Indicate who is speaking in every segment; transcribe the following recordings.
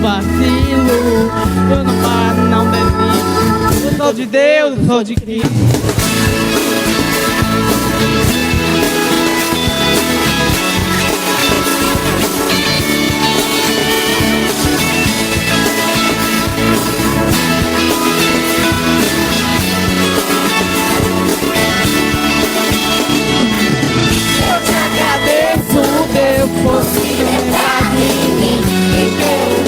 Speaker 1: vacilo, eu não paro, não desisto. Eu sou de Deus, eu sou de Cristo. Por se lembrar de mim, e o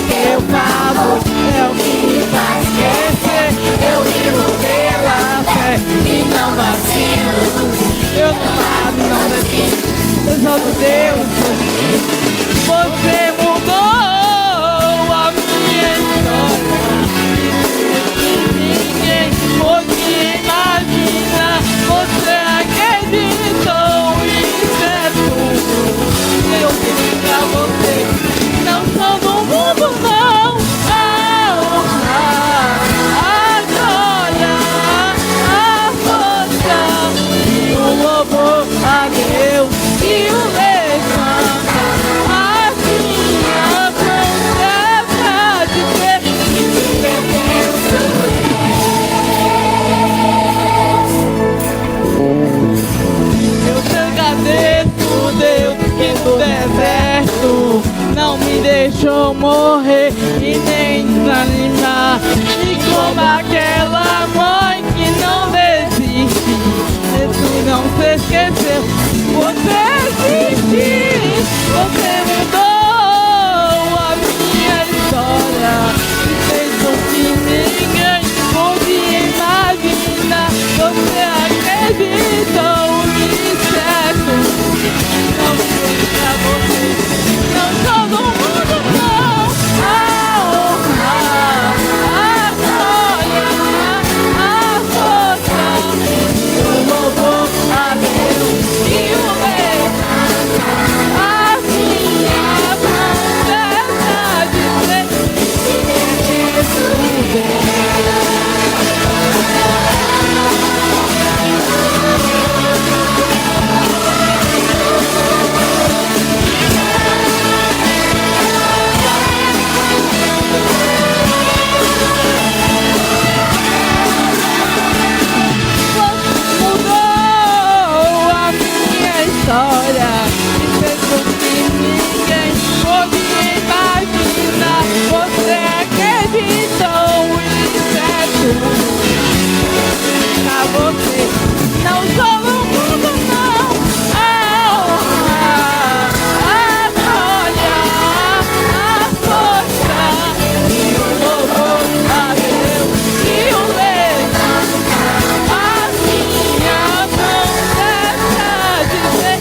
Speaker 1: que eu falo é o que me faz crescer. Eu vivo pela fé e não vacilo, eu não paro, não desisto. Eu sou de Deus, você mudou a minha história. Ninguém pode imaginar, você acreditou, isso é tudo. Eu digo pra você, não sou do mundo não. A honra, a glória, a força e o louvor a Deus e o levanta. Assim a promessa de ser que pertence a Deus. Eu te agradeço, Deus, que do deserto não me deixou morrer e nem desanimar. E como aquela mãe que não desiste, Jesus não se esqueceu, você existe. Você mudou a minha história e fez o que ninguém podia imaginar. Você acreditou nisso, é tudo. Não sei pra você, não sou do mundo não. A honra, a glória, a força, o louvor a Deus e o levanta. Assim a promessa de ser história e fez o que ninguém podia imaginar. Você acreditou, isso é tudo pra você. Não sou do mundo não. A honra, a glória, a força e o louvor a Deus e o levanta. Assim a promessa de ser.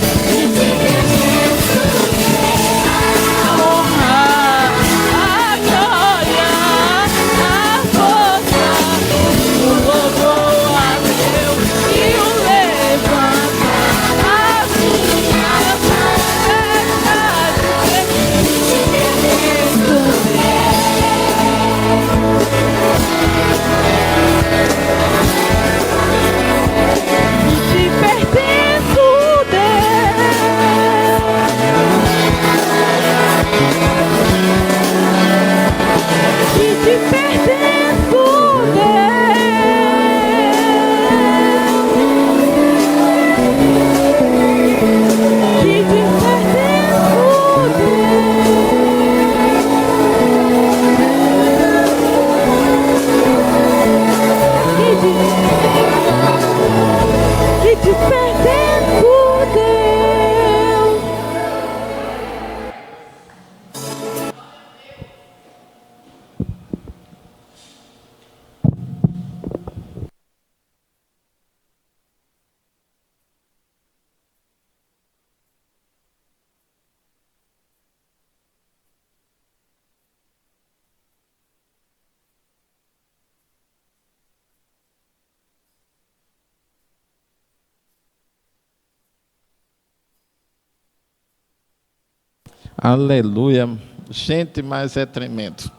Speaker 2: Aleluia. Gente, mas é tremendo.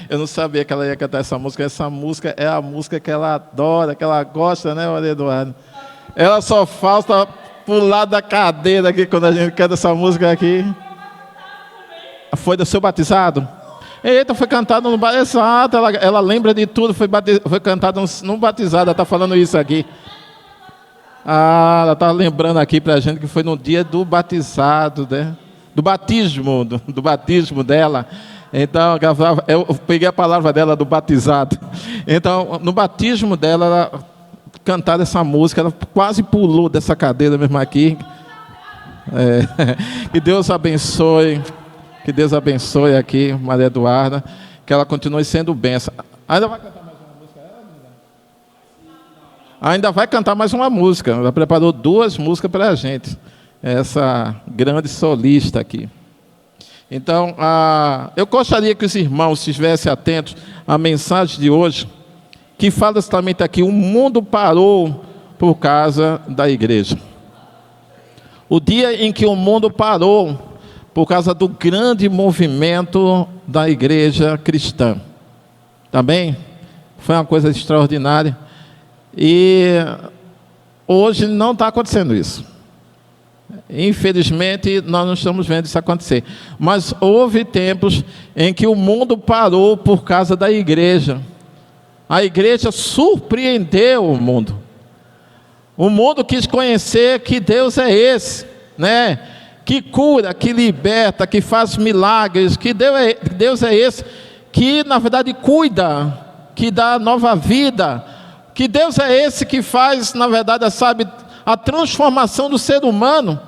Speaker 2: Eu não sabia que ela ia cantar essa música. Essa música é a música que ela adora, que ela gosta, né, Maria Eduardo? Ela só falta pular da cadeira aqui quando a gente canta essa música aqui. Foi do seu batizado? Eita, foi cantada no batizado, ela lembra de tudo, foi cantada no batizado, ela está falando isso aqui. Ela está lembrando aqui para a gente que foi no dia do batizado, né? Do batismo dela. Então, eu peguei a palavra dela do batizado. Então, no batismo dela, ela cantaram essa música, ela quase pulou dessa cadeira mesmo aqui. Que Deus abençoe. Que Deus abençoe aqui, Maria Eduarda, que ela continue sendo bênção. Ainda vai cantar mais uma música? Ainda vai cantar mais uma música. Ela preparou 2 músicas para a gente. Essa grande solista aqui. Então, eu gostaria que os irmãos estivessem atentos à mensagem de hoje, que fala justamente aqui: o mundo parou por causa da igreja. O dia em que o mundo parou por causa do grande movimento da igreja cristã. Tá bem? Foi uma coisa extraordinária. E hoje não está acontecendo isso. Infelizmente, nós não estamos vendo isso acontecer. Mas houve tempos em que o mundo parou por causa da igreja. A igreja surpreendeu o mundo. O mundo quis conhecer que Deus é esse, né? Que cura, que liberta, que faz milagres, que Deus é esse, que na verdade cuida, que dá nova vida, que Deus é esse que faz, na verdade, sabe, a transformação do ser humano.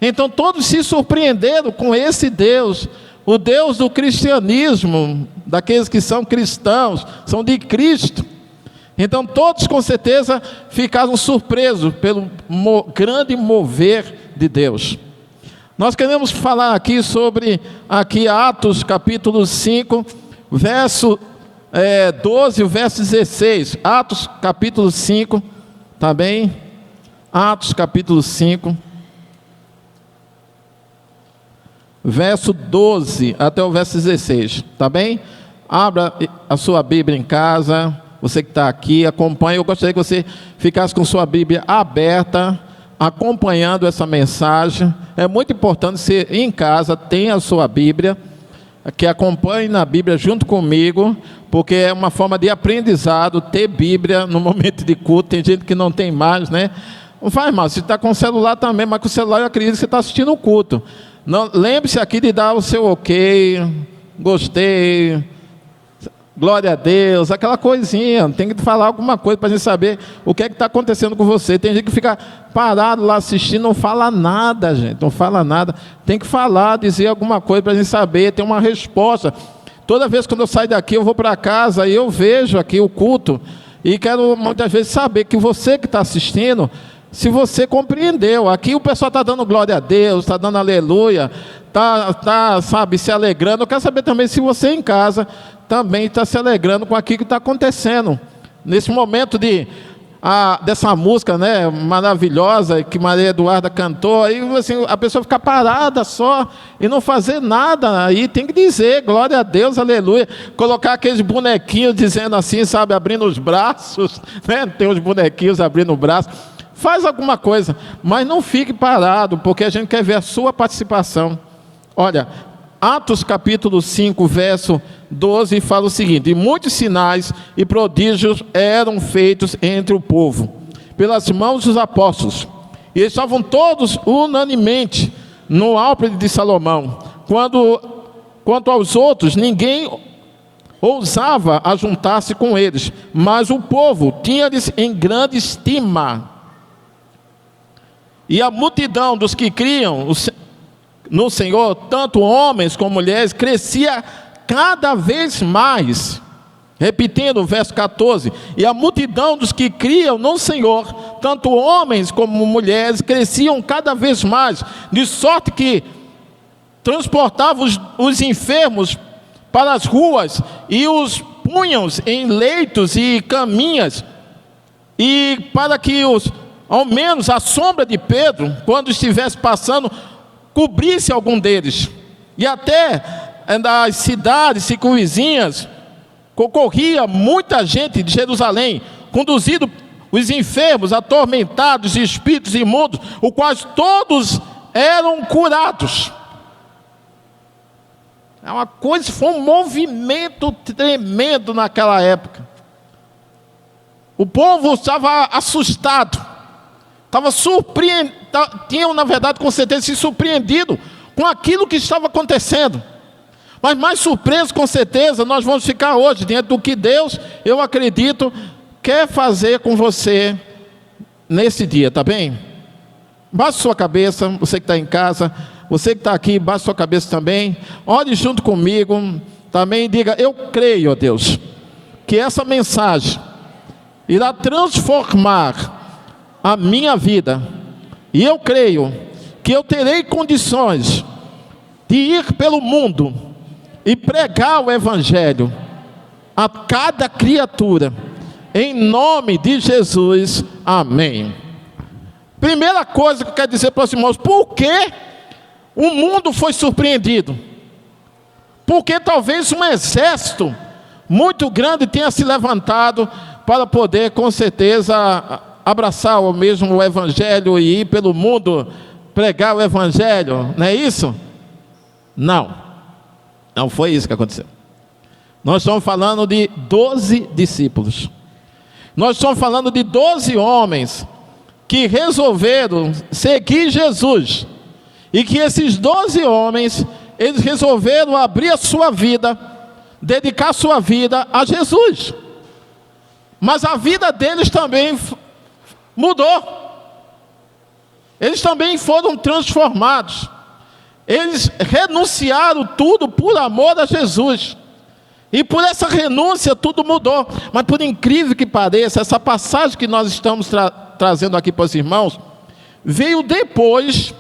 Speaker 2: Então todos se surpreenderam com esse Deus, o Deus do cristianismo, daqueles que são cristãos, são de Cristo. Então todos com certeza ficaram surpresos pelo grande mover de Deus. Nós queremos falar aqui sobre Atos capítulo 5, verso 12, verso 16. Atos capítulo 5, tá bem? Atos capítulo 5, verso 12 até o verso 16, tá bem? Abra a sua Bíblia em casa, você que está aqui, acompanhe. Eu gostaria que você ficasse com sua Bíblia aberta, acompanhando essa mensagem. É muito importante você em casa tenha a sua Bíblia, que acompanhe na Bíblia junto comigo, porque é uma forma de aprendizado ter Bíblia no momento de culto. Tem gente que não tem mais, né? Não faz mal, você está com o celular também, mas com o celular eu acredito que você está assistindo o culto. Lembre-se aqui de dar o seu ok, gostei, glória a Deus, aquela coisinha. Tem que falar alguma coisa para a gente saber o que é que está acontecendo com você. Tem gente que fica parado lá assistindo, não fala nada, gente, não fala nada. Tem que falar, dizer alguma coisa para a gente saber, ter uma resposta. Toda vez que eu saio daqui, eu vou para casa e eu vejo aqui o culto e quero muitas vezes saber que você que está assistindo, se você compreendeu. Aqui o pessoal está dando glória a Deus, está dando aleluia, sabe, se alegrando. Eu quero saber também se você em casa também está se alegrando com aquilo que está acontecendo. Nesse momento dessa música, né, maravilhosa, que Maria Eduarda cantou, aí assim, a pessoa fica parada só e não fazer nada. Aí tem que dizer, glória a Deus, aleluia. Colocar aqueles bonequinhos dizendo assim, sabe, abrindo os braços, né? Tem os bonequinhos abrindo o braço. Faz alguma coisa, mas não fique parado, porque a gente quer ver a sua participação. Olha, Atos capítulo 5, verso 12, fala o seguinte: e muitos sinais e prodígios eram feitos entre o povo, pelas mãos dos apóstolos, e eles estavam todos unanimemente no álpendre de Salomão. Quanto aos outros, ninguém ousava ajuntar-se com eles, mas o povo tinha-lhes em grande estima. E a multidão dos que criam no Senhor, tanto homens como mulheres, crescia cada vez mais. Repetindo o verso 14: e a multidão dos que criam no Senhor, tanto homens como mulheres, cresciam cada vez mais, de sorte que transportavam os enfermos para as ruas e os punham em leitos e caminhas, e para que ao menos a sombra de Pedro, quando estivesse passando, cobrisse algum deles. E até das cidades circunvizinhas concorria muita gente de Jerusalém, conduzindo os enfermos, atormentados de espíritos imundos, os quais todos eram curados. É uma coisa, foi um movimento tremendo naquela época. O povo estava assustado, estava surpreendido, tinham na verdade com certeza se surpreendido com aquilo que estava acontecendo. Mas mais surpreso com certeza nós vamos ficar hoje diante do que Deus, eu acredito, quer fazer com você nesse dia, tá bem? Baixe sua cabeça, você que está em casa, você que está aqui, baixe sua cabeça também, ore junto comigo, também diga: eu creio, ó Deus, que essa mensagem irá transformar a minha vida, e eu creio que eu terei condições de ir pelo mundo e pregar o Evangelho a cada criatura, em nome de Jesus, amém. Primeira coisa que eu quero dizer para os irmãos: por que o mundo foi surpreendido? Porque talvez um exército muito grande tenha se levantado para poder, com certeza, abraçar o mesmo o Evangelho e ir pelo mundo pregar o Evangelho, não é isso? Não foi isso que aconteceu. Nós estamos falando de 12 discípulos. Nós estamos falando de 12 homens que resolveram seguir Jesus. E que esses 12 homens, eles resolveram abrir a sua vida, dedicar a sua vida a Jesus. Mas a vida deles também mudou. Eles também foram transformados. Eles renunciaram tudo por amor a Jesus. E por essa renúncia tudo mudou. Mas por incrível que pareça, essa passagem que nós estamos trazendo aqui para os irmãos, veio depois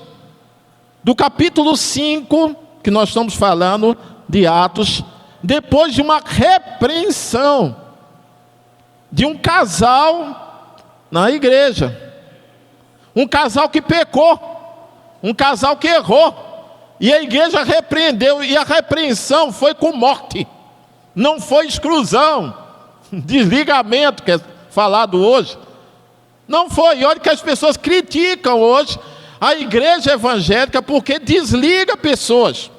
Speaker 2: do capítulo 5, que nós estamos falando, de Atos, depois de uma repreensão de um casal na igreja. Um casal que pecou, um casal que errou, e a igreja repreendeu, e a repreensão foi com morte, não foi exclusão, desligamento, que é falado hoje, não foi. E olha que as pessoas criticam hoje a igreja evangélica porque desliga pessoas.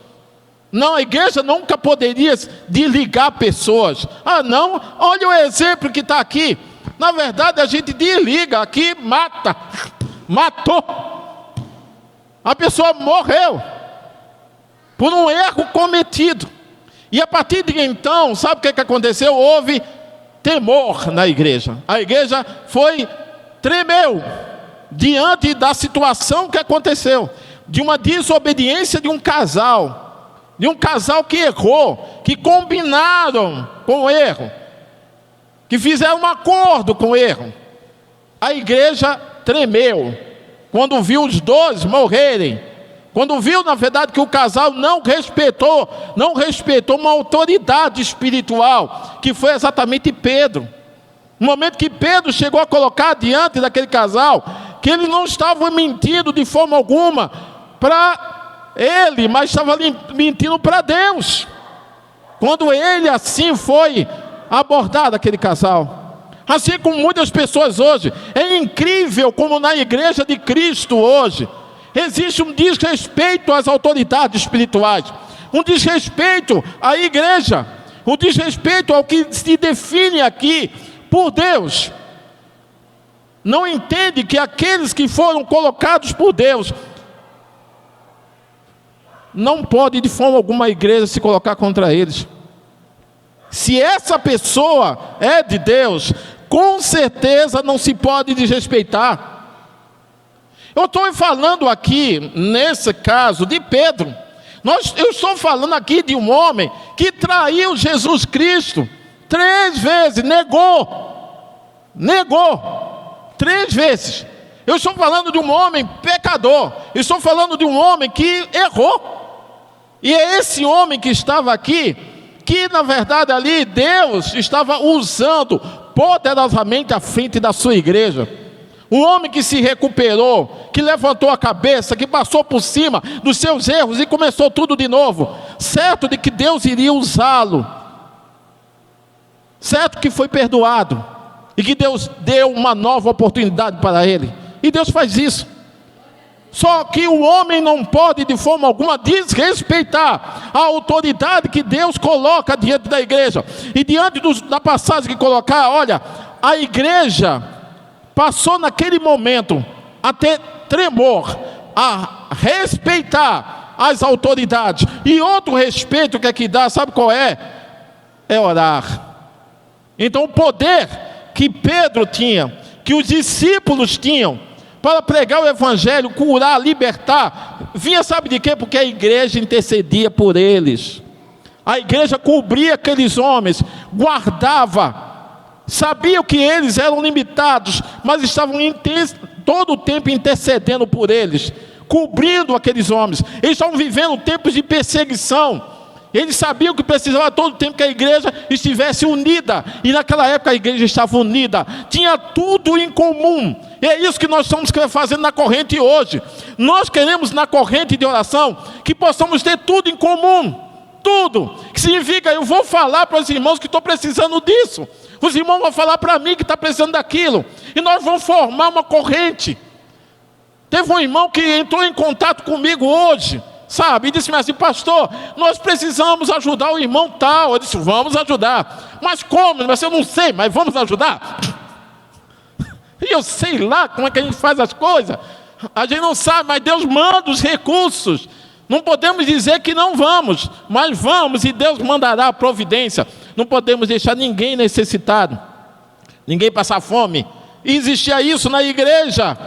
Speaker 2: Não, a igreja nunca poderia desligar pessoas. Não, olha o exemplo que está aqui. Na verdade a gente desliga, aqui matou, a pessoa morreu por um erro cometido. E a partir de então, sabe o que aconteceu? Houve temor na igreja. A igreja tremeu diante da situação que aconteceu, de uma desobediência de um casal que errou, que combinaram com o erro, que fizeram um acordo com o erro. A igreja tremeu quando viu os 12 morrerem, quando viu, na verdade, que o casal não respeitou uma autoridade espiritual, que foi exatamente Pedro. No momento que Pedro chegou a colocar diante daquele casal, que ele não estava mentindo de forma alguma para ele, mas estava mentindo para Deus. Quando ele assim foi abordado, aquele casal. Assim como muitas pessoas hoje, é incrível como na igreja de Cristo hoje, existe um desrespeito às autoridades espirituais, um desrespeito à igreja, um desrespeito ao que se define aqui por Deus. Não entende que aqueles que foram colocados por Deus, não pode de forma alguma a igreja se colocar contra eles. Se essa pessoa é de Deus, com certeza não se pode desrespeitar. Eu estou falando aqui, nesse caso, de Pedro. Eu estou falando aqui de um homem que traiu Jesus Cristo 3 vezes, negou 3 vezes. Eu estou falando de um homem pecador, eu estou falando de um homem que errou. E é esse homem que estava aqui, que na verdade ali Deus estava usando poderosamente à frente da sua igreja. Um homem que se recuperou, que levantou a cabeça, que passou por cima dos seus erros e começou tudo de novo, certo de que Deus iria usá-lo, certo que foi perdoado, e que Deus deu uma nova oportunidade para ele. E Deus faz isso. Só que o homem não pode de forma alguma desrespeitar a autoridade que Deus coloca diante da igreja. E diante da passagem que colocar, olha, a igreja passou naquele momento a ter tremor, a respeitar as autoridades. E outro respeito que aqui dá, sabe qual é? É orar. Então o poder que Pedro tinha, que os discípulos tinham, para pregar o evangelho, curar, libertar, vinha sabe de quê? Porque a igreja intercedia por eles. A igreja cobria aqueles homens, guardava, sabia que eles eram limitados, mas estavam todo o tempo intercedendo por eles, cobrindo aqueles homens. Eles estavam vivendo tempos de perseguição. Eles sabiam que precisava todo o tempo que a igreja estivesse unida. E naquela época a igreja estava unida. Tinha tudo em comum. E é isso que nós estamos fazendo na corrente hoje. Nós queremos na corrente de oração que possamos ter tudo em comum. Tudo. Que significa, eu vou falar para os irmãos que estou precisando disso. Os irmãos vão falar para mim que está precisando daquilo. E nós vamos formar uma corrente. Teve um irmão que entrou em contato comigo hoje, sabe, e disse assim: pastor, nós precisamos ajudar o irmão tal. Eu disse: vamos ajudar. Mas como? Mas eu não sei, mas vamos ajudar. E eu sei lá como é que a gente faz as coisas. A gente não sabe, mas Deus manda os recursos. Não podemos dizer que não vamos, mas vamos, e Deus mandará a providência. Não podemos deixar ninguém necessitado, ninguém passar fome. E existia isso na igreja.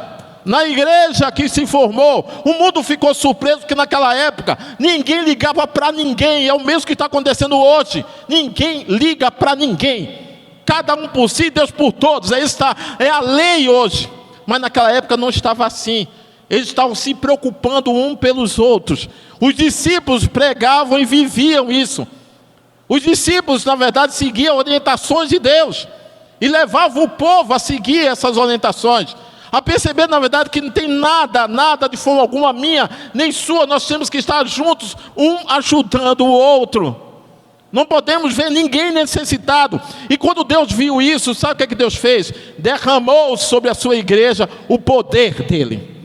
Speaker 2: Na igreja que se formou, o mundo ficou surpreso, porque naquela época ninguém ligava para ninguém. É o mesmo que está acontecendo hoje. Ninguém liga para ninguém. Cada um por si, Deus por todos. É a lei hoje. Mas naquela época não estava assim. Eles estavam se preocupando um pelos outros. Os discípulos pregavam e viviam isso. Os discípulos, na verdade, seguiam orientações de Deus e levavam o povo a seguir essas orientações, a perceber, na verdade, que não tem nada de forma alguma minha, nem sua. Nós temos que estar juntos, um ajudando o outro. Não podemos ver ninguém necessitado. E quando Deus viu isso, sabe o que Deus fez? Derramou sobre a sua igreja o poder dele.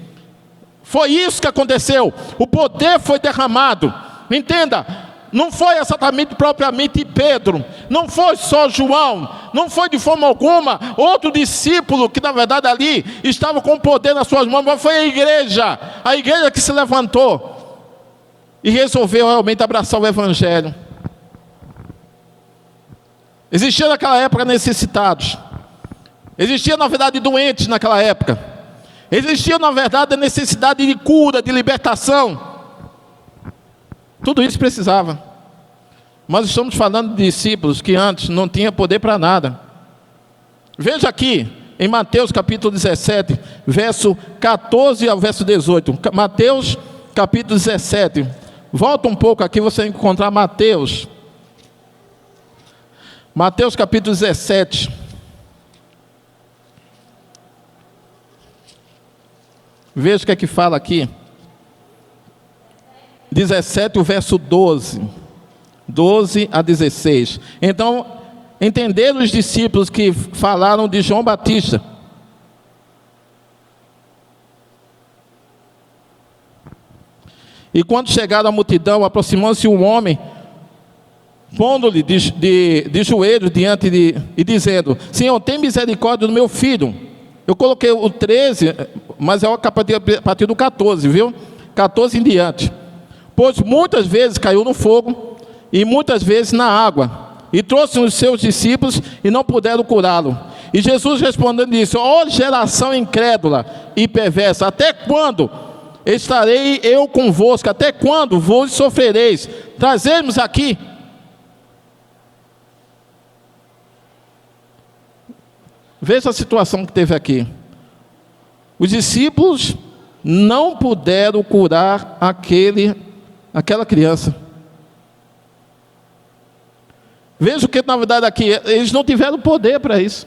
Speaker 2: Foi isso que aconteceu. O poder foi derramado. Entenda, não foi exatamente propriamente Pedro, não foi só João, não foi de forma alguma outro discípulo que na verdade ali estava com o poder nas suas mãos, mas foi a igreja que se levantou e resolveu realmente abraçar o evangelho. Existia naquela época necessitados, existia na verdade doentes naquela época, existia na verdade a necessidade de cura, de libertação. Tudo isso precisava. Mas estamos falando de discípulos que antes não tinham poder para nada. Veja aqui, em Mateus capítulo 17, verso 14 ao verso 18. Mateus capítulo 17. Volta um pouco aqui, você vai encontrar Mateus. Mateus capítulo 17. Veja o que é que fala aqui. 17, o verso 12 a 16. Então, entenderam os discípulos que falaram de João Batista. E quando chegaram à multidão, aproximou-se um homem, pondo-lhe de joelhos diante e dizendo: Senhor, tem misericórdia do meu filho. Eu coloquei o 13, mas é a partir do 14, viu? 14 em diante. Pois muitas vezes caiu no fogo, e muitas vezes na água, e trouxe os seus discípulos, e não puderam curá-lo. E Jesus respondendo disse: ó geração incrédula e perversa, até quando estarei eu convosco? Até quando vos sofrereis? Trazemos aqui. Veja a situação que teve aqui. Os discípulos não puderam curar aquela criança. Veja o que na verdade aqui, eles não tiveram poder para isso.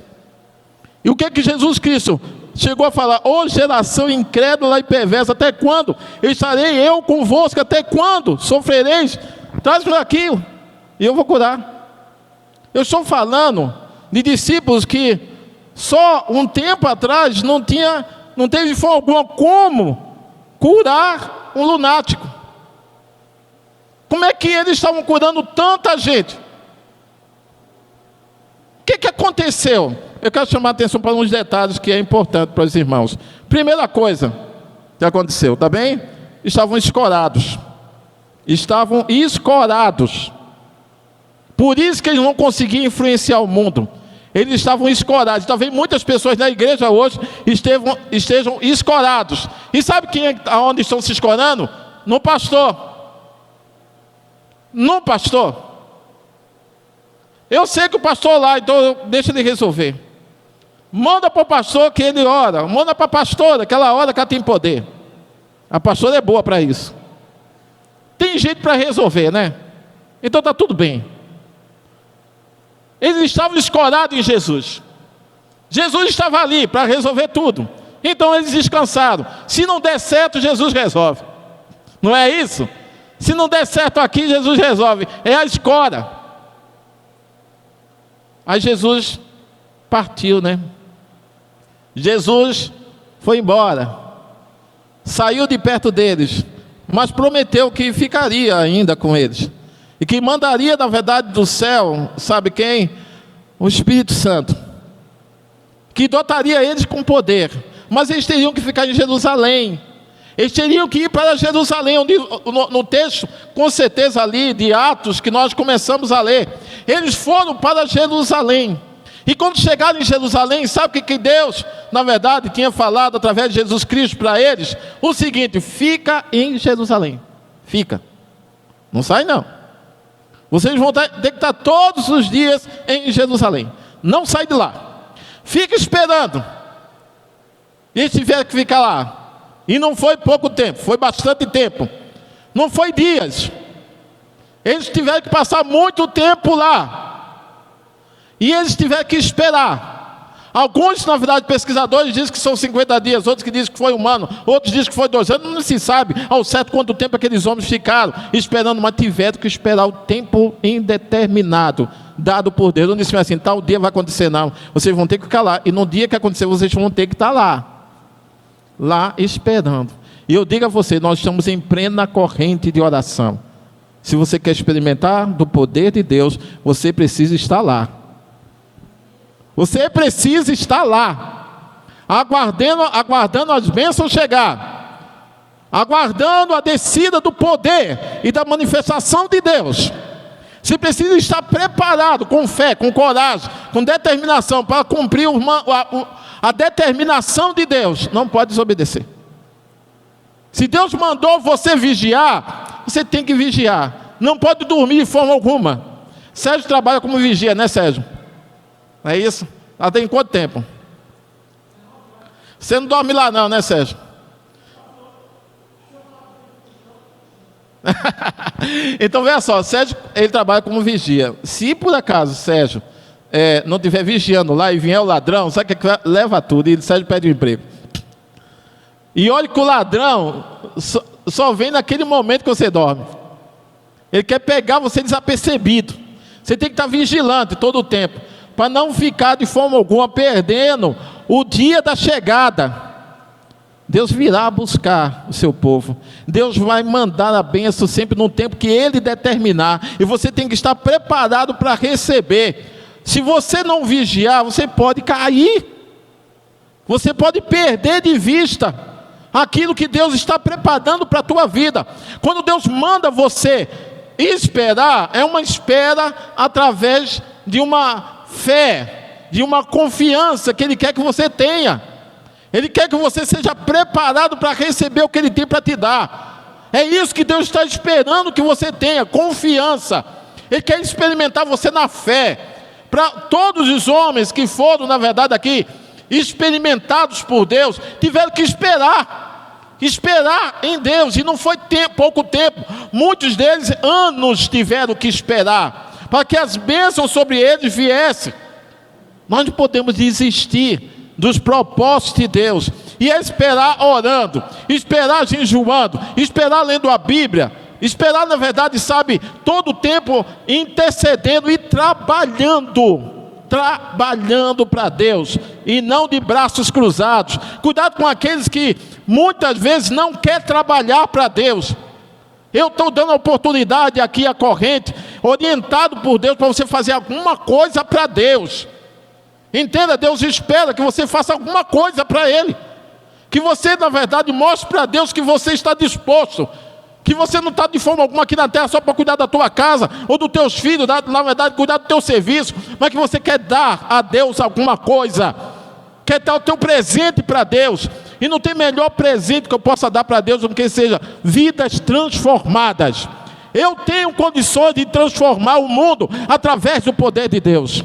Speaker 2: E o que que Jesus Cristo chegou a falar? Ó geração incrédula e perversa, até quando estarei eu convosco? Até quando sofrereis? Traz para aqui e eu vou curar. Eu estou falando de discípulos que só um tempo atrás não teve de forma alguma como curar um lunático. Como é que eles estavam curando tanta gente? O que aconteceu? Eu quero chamar a atenção para uns detalhes que é importante para os irmãos. Primeira coisa que aconteceu, tá bem? Estavam escorados. Estavam escorados. Por isso que eles não conseguiam influenciar o mundo. Eles estavam escorados. Talvez muitas pessoas na igreja hoje estejam escorados. E sabe aonde estão se escorando? No pastor. No pastor. Eu sei que o pastor lá, então deixa ele resolver. Manda para o pastor que ele ora. Manda para a pastora, que ela ora, que ela tem poder. A pastora é boa para isso. Tem jeito para resolver, né? Então está tudo bem. Eles estavam escorados em Jesus. Jesus estava ali para resolver tudo. Então eles descansaram. Se não der certo, Jesus resolve. Não é isso? Se não der certo aqui, Jesus resolve. É a escora. Aí Jesus partiu, né? Jesus foi embora. Saiu de perto deles. Mas prometeu que ficaria ainda com eles. E que mandaria, na verdade, do céu, sabe quem? O Espírito Santo. Que dotaria eles com poder. Mas eles teriam que ficar em Jerusalém. Eles teriam que ir para Jerusalém, onde, no texto, com certeza ali, de Atos, que nós começamos a ler. Eles foram para Jerusalém. E quando chegaram em Jerusalém, sabe o que Deus, na verdade, tinha falado através de Jesus Cristo para eles? O seguinte: fica em Jerusalém. Fica. Não sai não. Vocês vão ter que estar todos os dias em Jerusalém. Não sai de lá. Fica esperando. E eles tiveram que ficar lá. E não foi pouco tempo, foi bastante tempo. Não foi dias. Eles tiveram que passar muito tempo lá. E eles tiveram que esperar. Alguns, na verdade, pesquisadores dizem que são 50 dias, outros que dizem que foi um ano, outros dizem que foi 2 anos. Não se sabe ao certo quanto tempo aqueles homens ficaram esperando, mas tiveram que esperar o tempo indeterminado dado por Deus. Não disse assim: tal dia vai acontecer, não. Vocês vão ter que ficar lá. E no dia que acontecer, vocês vão ter que estar lá esperando. E eu digo a você, nós estamos em plena corrente de oração. Se você quer experimentar do poder de Deus, você precisa estar lá. Você precisa estar lá, aguardando as bênçãos chegar, aguardando a descida do poder e da manifestação de Deus. Você precisa estar preparado, com fé, com coragem, com determinação, para cumprir a determinação de Deus. Não pode desobedecer. Se Deus mandou você vigiar, você tem que vigiar. Não pode dormir de forma alguma. Sérgio trabalha como vigia, né, Sérgio? Não é isso? Ela tem quanto tempo? Você não dorme lá não, né, Sérgio? Então, veja só, Sérgio, ele trabalha como vigia. Se por acaso Sérgio não estiver vigiando lá e vier o ladrão, sabe o que leva tudo? E Sérgio pede um emprego. E olha que o ladrão só vem naquele momento que você dorme. Ele quer pegar você desapercebido. Você tem que estar vigilante todo o tempo, para não ficar de forma alguma perdendo o dia da chegada. Deus virá buscar o seu povo. Deus vai mandar a bênção sempre no tempo que Ele determinar. E você tem que estar preparado para receber. Se você não vigiar, você pode cair. Você pode perder de vista aquilo que Deus está preparando para a tua vida. Quando Deus manda você esperar, é uma espera através de uma fé, de uma confiança que Ele quer que você tenha. Ele quer que você seja preparado para receber o que Ele tem para te dar. É isso que Deus está esperando que você tenha, confiança. Ele quer experimentar você na fé. Para todos os homens que foram, na verdade, aqui, experimentados por Deus, tiveram que esperar em Deus. E não foi pouco tempo. Muitos deles, anos, tiveram que esperar, para que as bênçãos sobre eles viessem. Nós não podemos desistir dos propósitos de Deus, e é esperar orando, esperar jejuando, esperar lendo a Bíblia, esperar, na verdade, sabe, todo o tempo intercedendo e trabalhando para Deus, e não de braços cruzados. Cuidado com aqueles que muitas vezes não quer trabalhar para Deus. Eu estou dando a oportunidade aqui à corrente, orientado por Deus, para você fazer alguma coisa para Deus. Entenda, Deus espera que você faça alguma coisa para Ele. Que você, na verdade, mostre para Deus que você está disposto. Que você não está de forma alguma aqui na terra só para cuidar da tua casa, ou dos teus filhos, na verdade, cuidar do teu serviço, mas que você quer dar a Deus alguma coisa. Quer dar o teu presente para Deus. E não tem melhor presente que eu possa dar para Deus do que seja vidas transformadas. Eu tenho condições de transformar o mundo através do poder de Deus.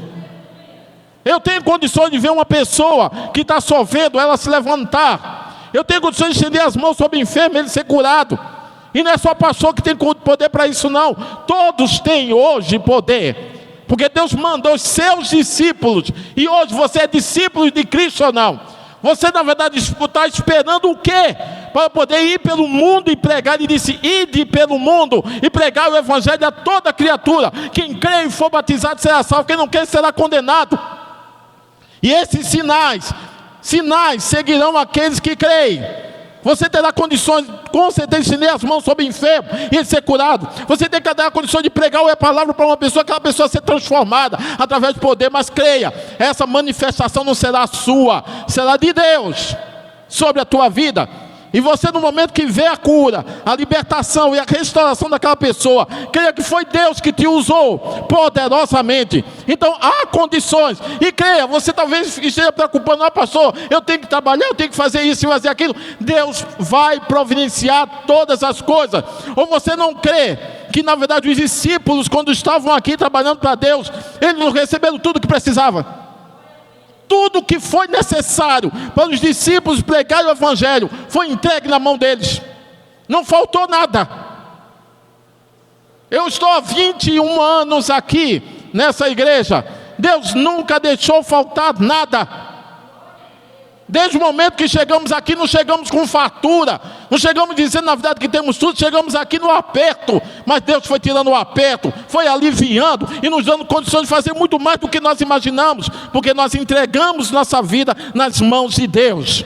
Speaker 2: Eu tenho condições de ver uma pessoa que está sofrendo, ela se levantar. Eu tenho condições de estender as mãos sobre o enfermo, ele ser curado. E não é só pastor que tem poder para isso, não. Todos têm hoje poder. Porque Deus mandou os seus discípulos. E hoje você é discípulo de Cristo ou não? Você, na verdade, está esperando o quê? Para poder ir pelo mundo e pregar. Ele disse, ide pelo mundo e pregar o evangelho a toda criatura. Quem crê e for batizado será salvo. Quem não crê será condenado. E esses sinais seguirão aqueles que creem. Você terá condições, com certeza, de estender as mãos sobre o enfermo e ele ser curado. Você tem que ter a condição de pregar a palavra para uma pessoa, aquela pessoa ser transformada através do poder. Mas creia, essa manifestação não será sua, será de Deus sobre a tua vida. E você, no momento que vê a cura, a libertação e a restauração daquela pessoa, creia que foi Deus que te usou poderosamente. Então há condições. E creia, você talvez esteja preocupando, pastor, eu tenho que trabalhar, eu tenho que fazer isso e fazer aquilo. Deus vai providenciar todas as coisas. Ou você não crê que, na verdade, os discípulos, quando estavam aqui trabalhando para Deus, eles não receberam tudo o que precisavam. Tudo que foi necessário para os discípulos pregarem o evangelho foi entregue na mão deles. Não faltou nada. Eu estou há 21 anos aqui nessa igreja. Deus nunca deixou faltar nada. Desde o momento que chegamos aqui, não chegamos com fartura, não chegamos dizendo na verdade que temos tudo, chegamos aqui no aperto, mas Deus foi tirando o aperto, foi aliviando e nos dando condições de fazer muito mais do que nós imaginamos, porque nós entregamos nossa vida nas mãos de Deus.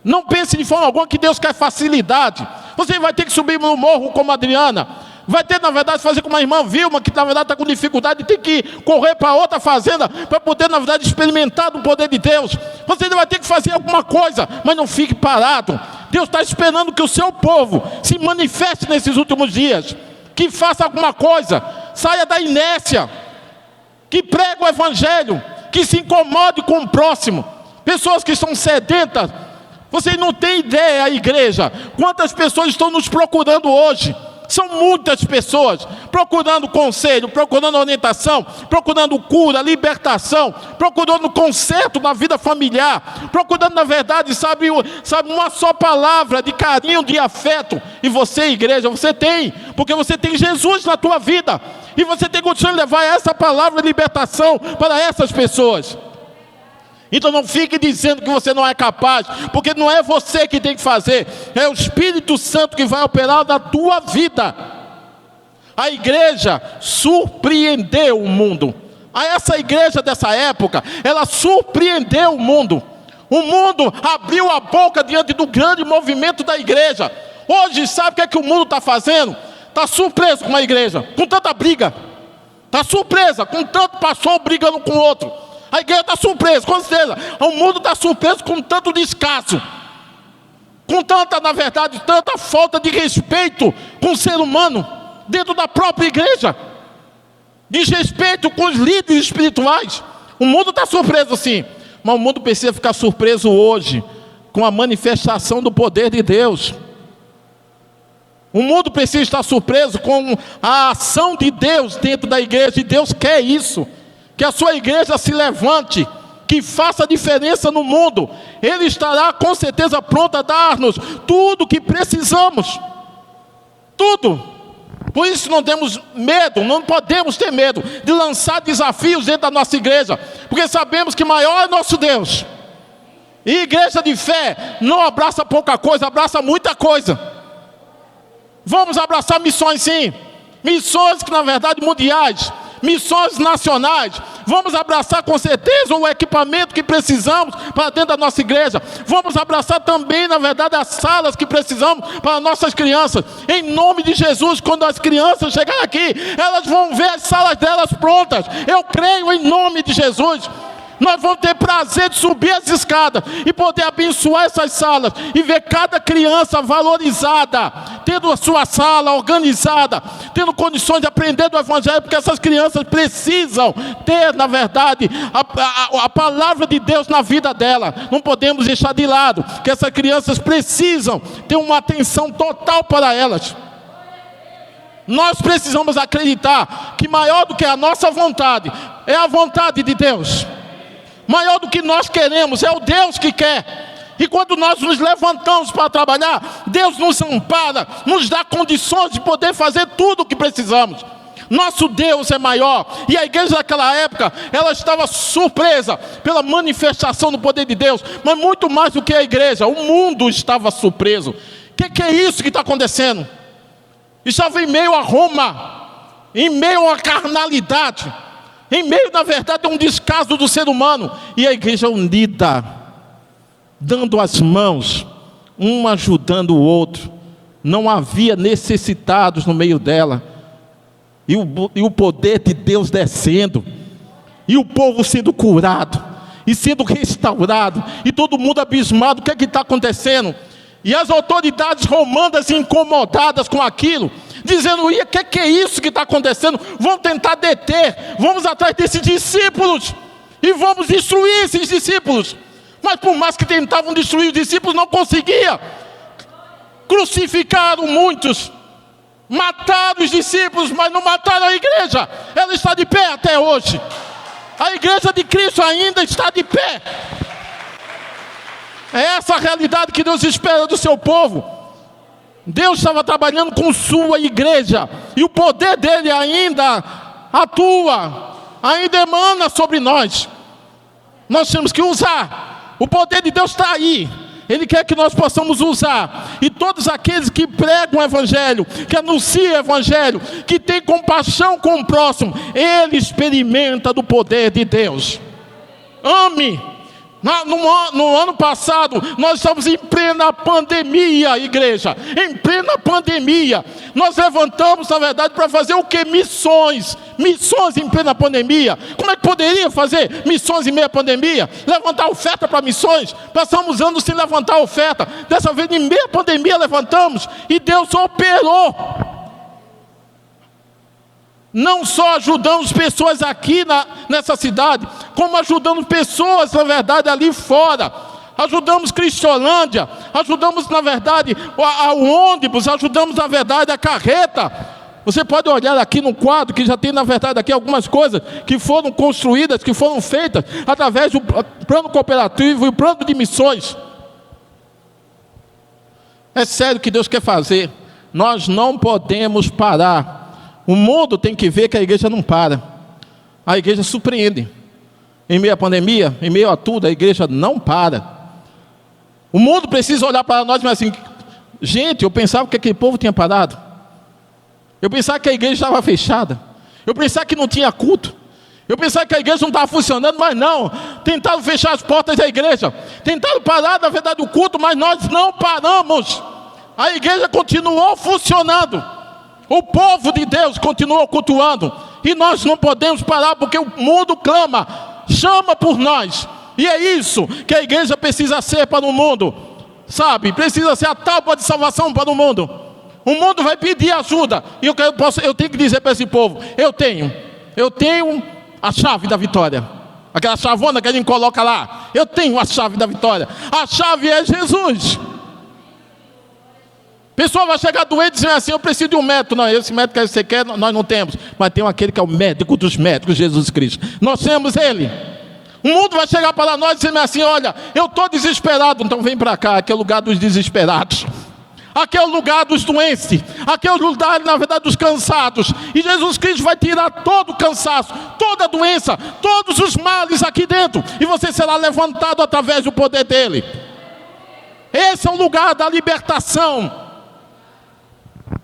Speaker 2: Não pense de forma alguma que Deus quer facilidade. Você vai ter que subir no morro como a Adriana, vai ter, na verdade, fazer como a irmã Vilma, que na verdade está com dificuldade, tem que correr para outra fazenda, para poder, na verdade, experimentar do poder de Deus. Você vai ter que fazer alguma coisa, mas não fique parado. Deus está esperando que o seu povo se manifeste nesses últimos dias, que faça alguma coisa, saia da inércia, que pregue o evangelho, que se incomode com o próximo. Pessoas que estão sedentas, vocês não têm ideia, a igreja, quantas pessoas estão nos procurando hoje. São muitas pessoas procurando conselho, procurando orientação, procurando cura, libertação, procurando conserto na vida familiar, procurando, na verdade, sabe, uma só palavra de carinho, de afeto. E você, igreja, você tem, porque você tem Jesus na tua vida. E você tem condição de levar essa palavra de libertação para essas pessoas. Então não fique dizendo que você não é capaz, porque não é você que tem que fazer, é o Espírito Santo que vai operar na tua vida. A igreja surpreendeu o mundo. Essa igreja dessa época, ela surpreendeu o mundo. O mundo abriu a boca diante do grande movimento da igreja. Hoje, sabe o que é que o mundo está fazendo? Está surpreso com a igreja, com tanta briga. Está surpresa com tanto pastor brigando com o outro. A igreja está surpresa, com certeza. O mundo está surpreso com tanto descaso, com tanta, na verdade, tanta falta de respeito com o ser humano, dentro da própria igreja, desrespeito com os líderes espirituais. O mundo está surpreso sim, mas o mundo precisa ficar surpreso hoje, com a manifestação do poder de Deus. O mundo precisa estar surpreso com a ação de Deus dentro da igreja, e Deus quer isso. Que a sua igreja se levante, que faça diferença no mundo. Ele estará com certeza pronto a dar-nos tudo o que precisamos. Tudo. Por isso não temos medo, não podemos ter medo de lançar desafios dentro da nossa igreja, porque sabemos que maior é nosso Deus. E igreja de fé não abraça pouca coisa, abraça muita coisa. Vamos abraçar missões sim. Missões que na verdade mundiais, missões nacionais. Vamos abraçar com certeza o equipamento que precisamos para dentro da nossa igreja. Vamos abraçar também, na verdade, as salas que precisamos para nossas crianças. Em nome de Jesus, quando as crianças chegarem aqui, elas vão ver as salas delas prontas. Eu creio em nome de Jesus. Nós vamos ter prazer de subir as escadas e poder abençoar essas salas e ver cada criança valorizada, tendo a sua sala organizada, tendo condições de aprender do Evangelho, porque essas crianças precisam ter, na verdade, a palavra de Deus na vida dela. Não podemos deixar de lado que essas crianças precisam ter uma atenção total para elas. Nós precisamos acreditar que maior do que a nossa vontade é a vontade de Deus. Maior do que nós queremos, é o Deus que quer. E quando nós nos levantamos para trabalhar, Deus nos ampara, nos dá condições de poder fazer tudo o que precisamos. Nosso Deus é maior. E a igreja daquela época, ela estava surpresa pela manifestação do poder de Deus. Mas muito mais do que a igreja, o mundo estava surpreso. O que é isso que está acontecendo? Estava em meio a Roma, em meio a carnalidade, em meio, na verdade, a um descaso do ser humano. E a igreja unida, dando as mãos, um ajudando o outro. Não havia necessitados no meio dela. E o poder de Deus descendo. E o povo sendo curado. E sendo restaurado. E todo mundo abismado. O que é que está acontecendo? E as autoridades romanas incomodadas com aquilo, dizendo: e o que é isso que está acontecendo? Vamos tentar deter, vamos atrás desses discípulos e vamos destruir esses discípulos. Mas por mais que tentavam destruir os discípulos, não conseguia. Crucificaram muitos, mataram os discípulos, mas não mataram a igreja. Ela está de pé até hoje. A igreja de Cristo ainda está de pé. É essa a realidade que Deus espera do seu povo. Deus estava trabalhando com sua igreja, e o poder dele ainda atua, ainda emana sobre nós. Nós temos que usar. O poder de Deus está aí. Ele quer que nós possamos usar. E todos aqueles que pregam o Evangelho, que anunciam o Evangelho, que têm compaixão com o próximo, ele experimenta do poder de Deus. Ame. No ano passado, nós estamos em plena pandemia, igreja. Em plena pandemia. Nós levantamos, na verdade, para fazer o que? Missões. Missões em plena pandemia. Como é que poderia fazer missões em meia pandemia? Levantar oferta para missões? Passamos anos sem levantar oferta. Dessa vez, em meia pandemia, levantamos. E Deus operou. Não só ajudamos pessoas aqui nessa cidade, como ajudamos pessoas, na verdade, ali fora. Ajudamos Cristolândia, ajudamos, na verdade, o ônibus, ajudamos, na verdade, a carreta. Você pode olhar aqui no quadro, que já tem, na verdade, aqui algumas coisas que foram construídas, que foram feitas através do plano cooperativo e o plano de missões. É sério o que Deus quer fazer. Nós não podemos parar. O mundo tem que ver que a igreja não para. A igreja surpreende. Em meio à pandemia, em meio a tudo, a igreja não para. O mundo precisa olhar para nós, mas assim, gente, eu pensava que aquele povo tinha parado. Eu pensava que a igreja estava fechada. Eu pensava que não tinha culto. Eu pensava que a igreja não estava funcionando, mas não. Tentaram fechar as portas da igreja. Tentaram parar, na verdade, o culto, mas nós não paramos. A igreja continuou funcionando. O povo de Deus continuou cultuando. E nós não podemos parar, porque o mundo clama, chama por nós. E é isso que a igreja precisa ser para o mundo. Sabe, precisa ser a tábua de salvação para o mundo. O mundo vai pedir ajuda. E eu tenho que dizer para esse povo: eu tenho a chave da vitória. Aquela chavona que a gente coloca lá. Eu tenho a chave da vitória. A chave é Jesus. A pessoa vai chegar doente e dizer assim: eu preciso de um médico. Não, esse médico que você quer, nós não temos. Mas tem aquele que é o médico dos médicos, Jesus Cristo. Nós temos Ele. O mundo vai chegar para nós e dizer assim: olha, eu estou desesperado. Então vem para cá, aqui é o lugar dos desesperados. Aqui é o lugar dos doentes. Aqui é o lugar, na verdade, dos cansados. E Jesus Cristo vai tirar todo o cansaço, toda a doença, todos os males aqui dentro. E você será levantado através do poder dEle. Esse é o lugar da libertação.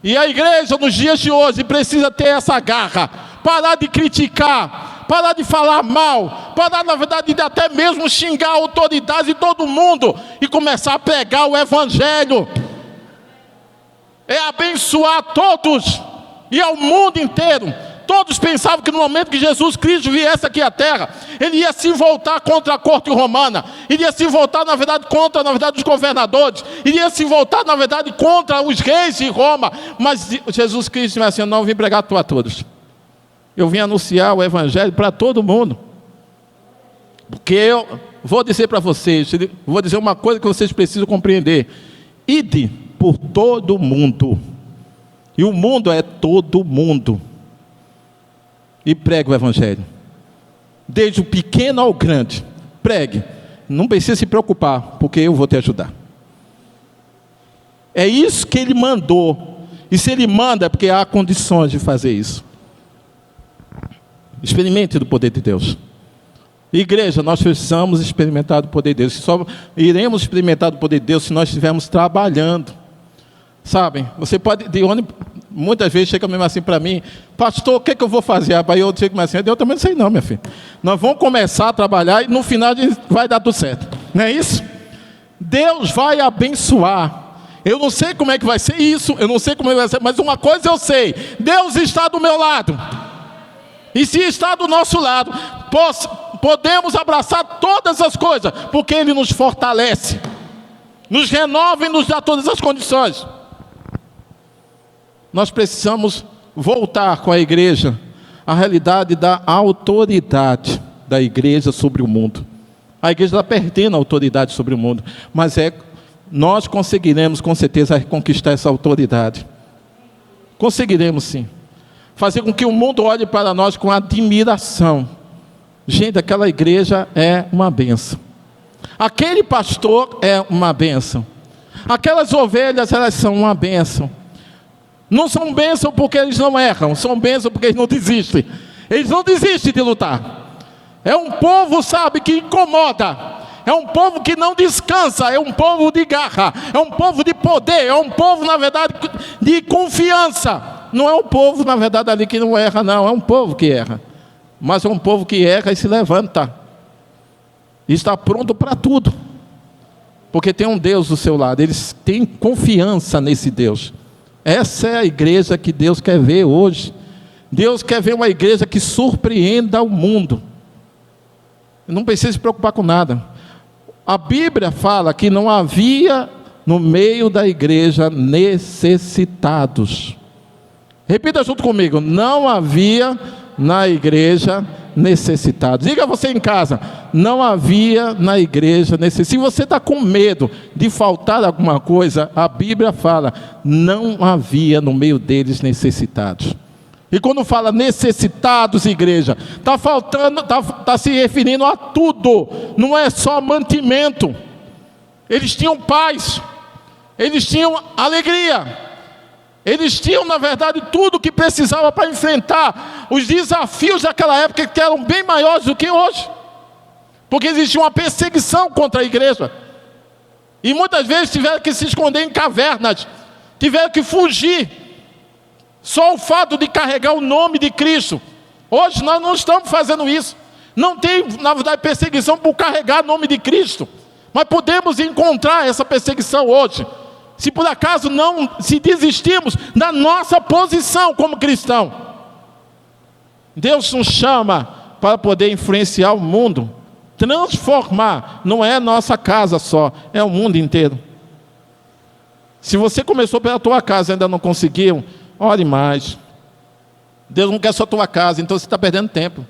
Speaker 2: E a igreja nos dias de hoje precisa ter essa garra. Parar de criticar. parar de falar mal, parar, na verdade, de até mesmo xingar a autoridade de todo mundo e começar a pregar o Evangelho. É abençoar todos e ao mundo inteiro. Todos pensavam que no momento que Jesus Cristo viesse aqui à terra, ele ia se voltar contra a corte romana, iria se voltar, na verdade, contra, na verdade, os governadores, iria se voltar, na verdade, contra os reis de Roma. Mas Jesus Cristo disse assim: eu não vim pregar para todos, eu vim anunciar o Evangelho para todo mundo. Porque eu vou dizer para vocês, vou dizer uma coisa que vocês precisam compreender: ide por todo mundo, e o mundo é todo mundo, e pregue o Evangelho, desde o pequeno ao grande. Pregue, não precisa se preocupar, porque eu vou te ajudar. É isso que ele mandou, e se ele manda é porque há condições de fazer isso. Experimente do poder de Deus. Igreja, nós precisamos experimentar do poder de Deus. Só iremos experimentar do poder de Deus se nós estivermos trabalhando. Sabem, você pode, de onde muitas vezes chega mesmo assim para mim: pastor, o que eu vou fazer? Aí eu digo assim: eu também não sei não, minha filha. Nós vamos começar a trabalhar e no final a gente vai dar tudo certo. Não é isso? Deus vai abençoar. Eu não sei como é que vai ser isso, eu não sei como vai ser, mas uma coisa eu sei: Deus está do meu lado. E se está do nosso lado, podemos abraçar todas as coisas, porque Ele nos fortalece, nos renova e nos dá todas as condições. Nós precisamos voltar com a igreja à realidade da autoridade da igreja sobre o mundo. A igreja está perdendo a autoridade sobre o mundo, mas nós conseguiremos com certeza reconquistar essa autoridade. Conseguiremos sim. Fazer com que o mundo olhe para nós com admiração. Gente, aquela igreja é uma bênção. Aquele pastor é uma bênção. Aquelas ovelhas, elas são uma bênção. Não são bênção porque eles não erram, são bênção porque eles não desistem. Eles não desistem de lutar. É um povo, sabe, que incomoda. É um povo que não descansa, é um povo de garra, é um povo de poder, é um povo, na verdade, de confiança. Não é um povo, na verdade, ali que não erra, não. É um povo que erra. Mas é um povo que erra e se levanta. E está pronto para tudo. Porque tem um Deus do seu lado. Eles têm confiança nesse Deus. Essa é a igreja que Deus quer ver hoje. Deus quer ver uma igreja que surpreenda o mundo. Não precisa se preocupar com nada. A Bíblia fala que não havia no meio da igreja necessitados. Repita junto comigo: não havia na igreja necessitados. Diga você em casa: não havia na igreja necessitados. Se você está com medo de faltar alguma coisa, a Bíblia fala: não havia no meio deles necessitados. E quando fala necessitados, igreja, está faltando, está se referindo a tudo. Não é só mantimento. Eles tinham paz, eles tinham alegria, eles tinham, na verdade, tudo o que precisava para enfrentar os desafios daquela época, que eram bem maiores do que hoje. Porque existia uma perseguição contra a igreja. E muitas vezes tiveram que se esconder em cavernas, tiveram que fugir. Só o fato de carregar o nome de Cristo. Hoje nós não estamos fazendo isso. Não tem, na verdade, perseguição por carregar o nome de Cristo. Mas podemos encontrar essa perseguição hoje, se por acaso não, se desistirmos da nossa posição como cristão. Deus nos chama para poder influenciar o mundo, transformar. Não é nossa casa só, é o mundo inteiro. Se você começou pela tua casa e ainda não conseguiu, ore mais. Deus não quer só a tua casa, então você está perdendo tempo.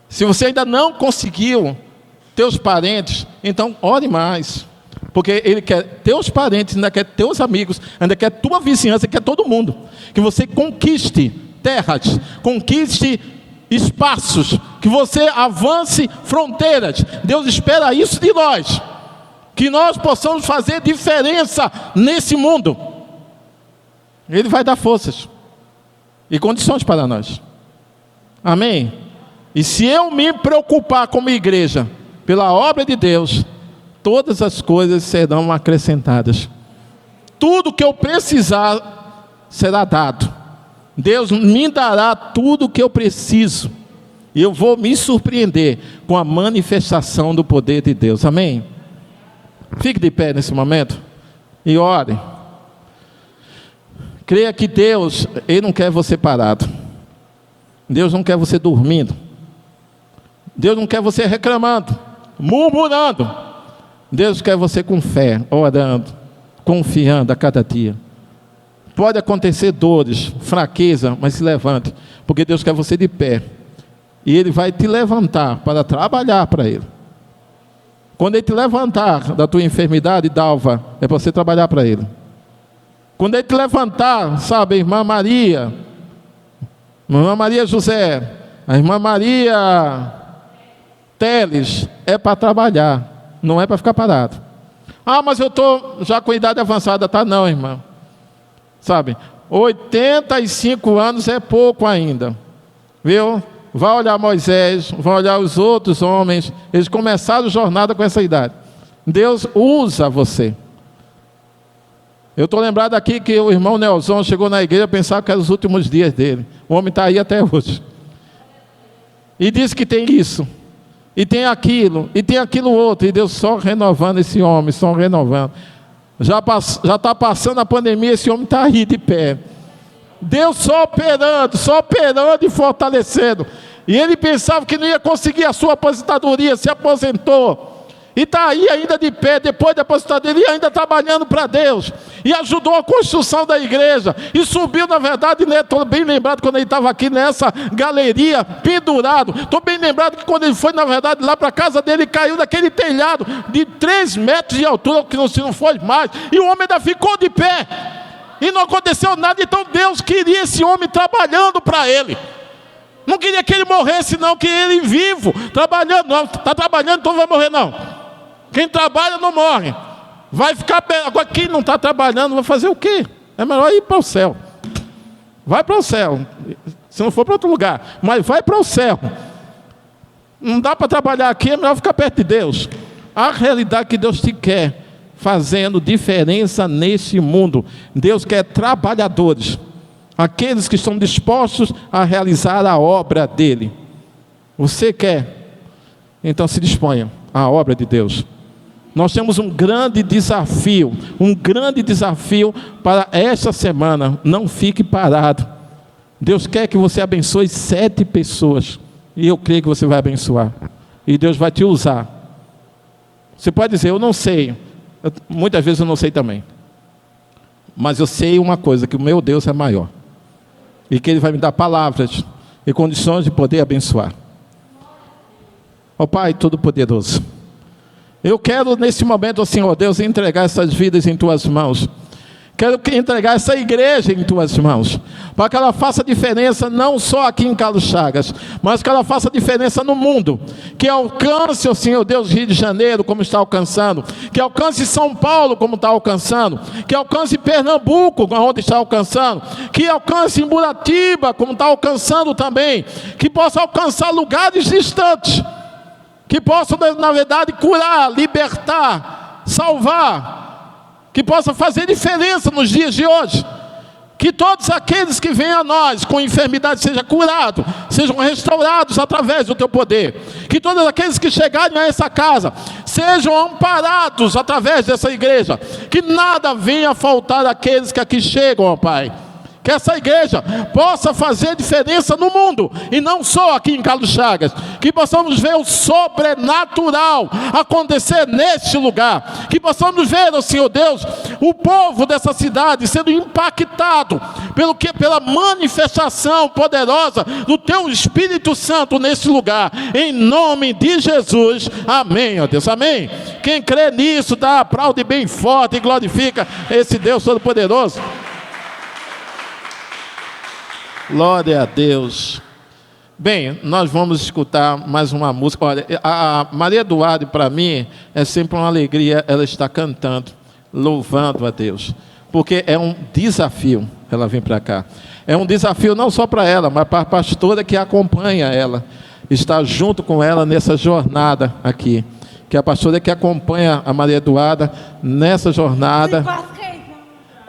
Speaker 2: Se você ainda não conseguiu teus parentes, então ore mais. Porque Ele quer teus parentes, ainda quer teus amigos, ainda quer tua vizinhança, quer todo mundo. Que você conquiste terras, conquiste espaços, que você avance fronteiras. Deus espera isso de nós. Que nós possamos fazer diferença nesse mundo. Ele vai dar forças e condições para nós. Amém? E se eu me preocupar como igreja pela obra de Deus, todas as coisas serão acrescentadas. Tudo que eu precisar será dado. Deus me dará tudo o que eu preciso. E eu vou me surpreender com a manifestação do poder de Deus. Amém? Fique de pé nesse momento e ore. Creia que Deus, Ele não quer você parado. Deus não quer você dormindo. Deus não quer você reclamando, murmurando. Deus quer você com fé, orando, confiando a cada dia. Pode acontecer dores, fraqueza, mas se levante, porque Deus quer você de pé. E Ele vai te levantar para trabalhar para Ele. Quando Ele te levantar da tua enfermidade, Dalva, é para você trabalhar para Ele. Quando Ele te levantar, sabe, a irmã Maria José, a irmã Maria Teles, é para trabalhar, não é para ficar parado. Ah, mas eu estou já com idade avançada. Tá não, irmã. Sabe, 85 anos é pouco ainda, viu? Vai olhar Moisés, vai olhar os outros homens, eles começaram a jornada com essa idade. Deus usa você. Eu estou lembrado aqui que o irmão Nelson chegou na igreja, pensava que eram os últimos dias dele. O homem está aí até hoje. E disse que tem isso, e tem aquilo outro, e Deus só renovando esse homem, só renovando. Já está passando a pandemia, esse homem está aí de pé. Deus só operando e fortalecendo. E ele pensava que não ia conseguir a sua aposentadoria, se aposentou. E está aí ainda de pé, depois da aposentadoria, ainda trabalhando para Deus. E ajudou a construção da igreja. E subiu, na verdade, né? Estou bem lembrado quando ele estava aqui nessa galeria, pendurado. Estou bem lembrado que quando ele foi, na verdade, lá para a casa dele, caiu daquele telhado de 3 metros de altura, que não foi mais. E o homem ainda ficou de pé. E não aconteceu nada. Então Deus queria esse homem trabalhando para Ele. Não queria que ele morresse, não. Queria ele vivo, trabalhando. Não, está trabalhando, então não vai morrer, não. Quem trabalha não morre. Vai ficar bem. Agora quem não está trabalhando vai fazer o quê? É melhor ir para o céu. Vai para o céu. Se não for para outro lugar, mas vai para o céu. Não dá para trabalhar aqui, é melhor ficar perto de Deus. A realidade que Deus te quer fazendo diferença nesse mundo. Deus quer trabalhadores, aqueles que estão dispostos a realizar a obra dele. Você quer? Então se disponha à obra de Deus. Nós temos um grande desafio para esta semana. Não fique parado. Deus quer que você abençoe 7 pessoas, e eu creio que você vai abençoar, e Deus vai te usar. Você pode dizer, eu não sei. Muitas vezes eu não sei também, mas eu sei uma coisa, que o meu Deus é maior, e que Ele vai me dar palavras e condições de poder abençoar. Ó Pai Todo-Poderoso, eu quero nesse momento, Senhor Deus, entregar essas vidas em Tuas mãos. Quero entregar essa igreja em Tuas mãos, para que ela faça diferença não só aqui em Carlos Chagas, mas que ela faça diferença no mundo. Que alcance, ó Senhor Deus, Rio de Janeiro, como está alcançando. Que alcance São Paulo, como está alcançando. Que alcance Pernambuco, onde está alcançando. Que alcance Muratiba, como está alcançando também. Que possa alcançar lugares distantes. Que possa, na verdade, curar, libertar, salvar. Que possa fazer diferença nos dias de hoje. Que todos aqueles que vêm a nós com enfermidade sejam curados, sejam restaurados através do Teu poder. Que todos aqueles que chegarem a essa casa sejam amparados através dessa igreja. Que nada venha a faltar àqueles que aqui chegam, ó Pai. Que essa igreja possa fazer diferença no mundo, e não só aqui em Carlos Chagas. Que possamos ver o sobrenatural acontecer neste lugar. Que possamos ver, ó Senhor Deus, o povo dessa cidade sendo impactado pela manifestação poderosa do Teu Espírito Santo nesse lugar. Em nome de Jesus, amém, ó Deus, amém. Quem crê nisso, dá aplaude bem forte e glorifica esse Deus Todo-Poderoso. Glória a Deus. Bem, nós vamos escutar mais uma música. Olha, a Maria Eduardo, para mim, é sempre uma alegria ela estar cantando, louvando a Deus, porque é um desafio ela vir para cá. É um desafio não só para ela, mas para a pastora que acompanha ela, estar junto com ela nessa jornada aqui, que é a pastora que acompanha a Maria Eduarda nessa jornada.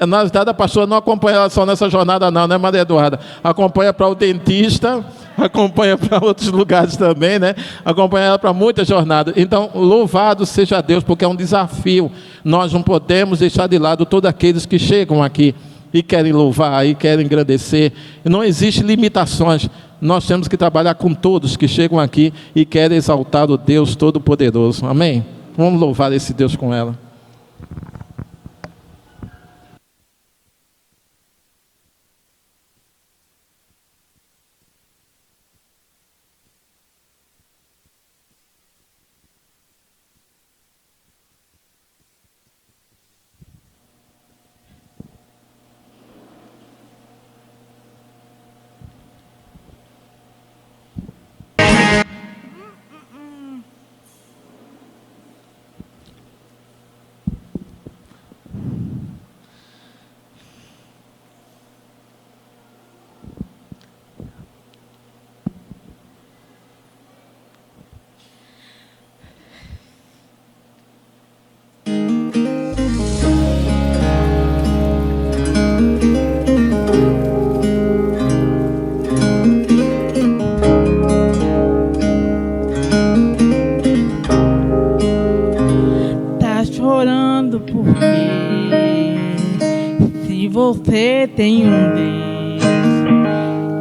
Speaker 2: Na verdade, a pastora não acompanha ela só nessa jornada não, né, Maria Eduarda? Acompanha para o dentista, acompanha para outros lugares também, né? Acompanha ela para muitas jornadas. Então, louvado seja Deus, porque é um desafio. Nós não podemos deixar de lado todos aqueles que chegam aqui e querem louvar, e querem agradecer. Não existe limitações. Nós temos que trabalhar com todos que chegam aqui e querem exaltar o Deus Todo-Poderoso. Amém? Vamos louvar esse Deus com ela.
Speaker 1: Você tem um Deus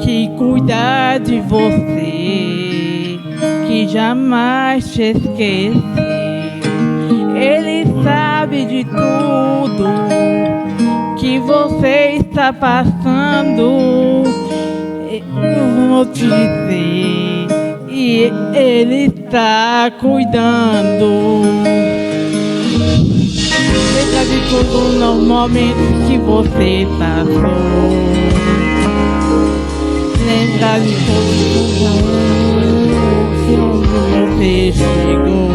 Speaker 1: que cuida de você, que jamais te esqueceu. Ele sabe de tudo que você está passando. Eu vou te dizer, e Ele está cuidando. Lembra de tudo no momento que você passou. Lembra de tudo quando você chegou.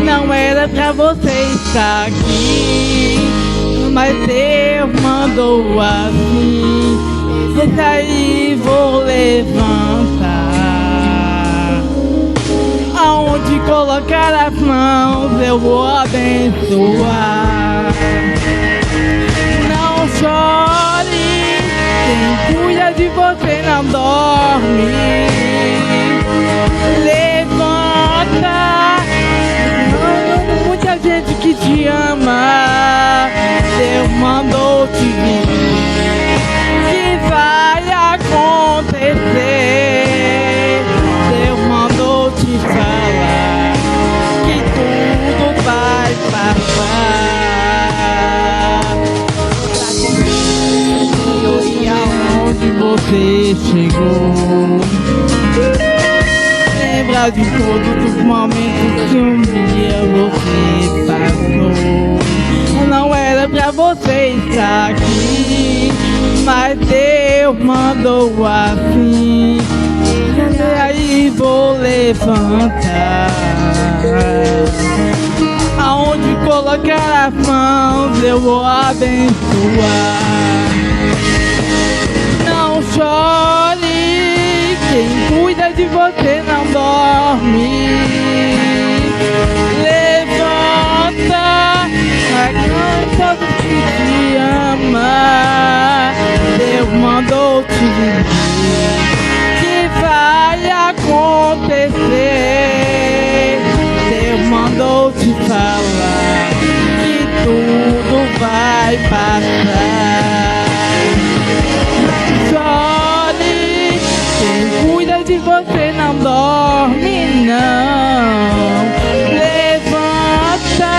Speaker 1: Não era pra você estar aqui, mas Deus mandou assim. Deixa aí, vou levantar. Aonde colocar as mãos eu vou abençoar. Não chore, quem cuida de você não dorme. Levanta, muita gente que te ama. Deus mandou te dizer que vai acontecer. Deus mandou te falar que tudo vai passar. E aonde você chegou, lembra de todos os momentos que um dia você passou. Não era pra você estar aqui, mas Deus mandou assim. E aí vou levantar. Aonde colocar as mãos eu vou abençoar. Não chore, quem cuida de você não dorme. Levanta, canta todos que te ama. Deus mandou te dizer que vai acontecer. Deus mandou te falar que tudo vai passar. Chore, quem cuida de você não dorme, não. Levanta,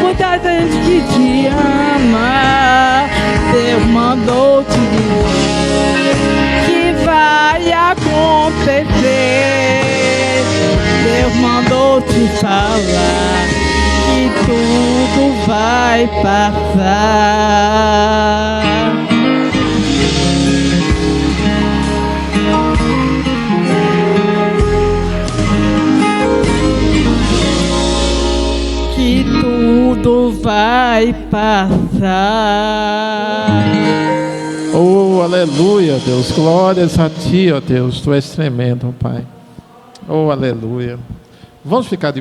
Speaker 1: muita gente que te ama. Deus mandou te dizer que vai acontecer. Deus mandou te falar que tudo vai passar. Que tudo vai passar.
Speaker 2: Oh, aleluia, Deus. Glórias a Ti, ó Deus. Tu és tremendo, Pai. Oh, aleluia. Vamos ficar de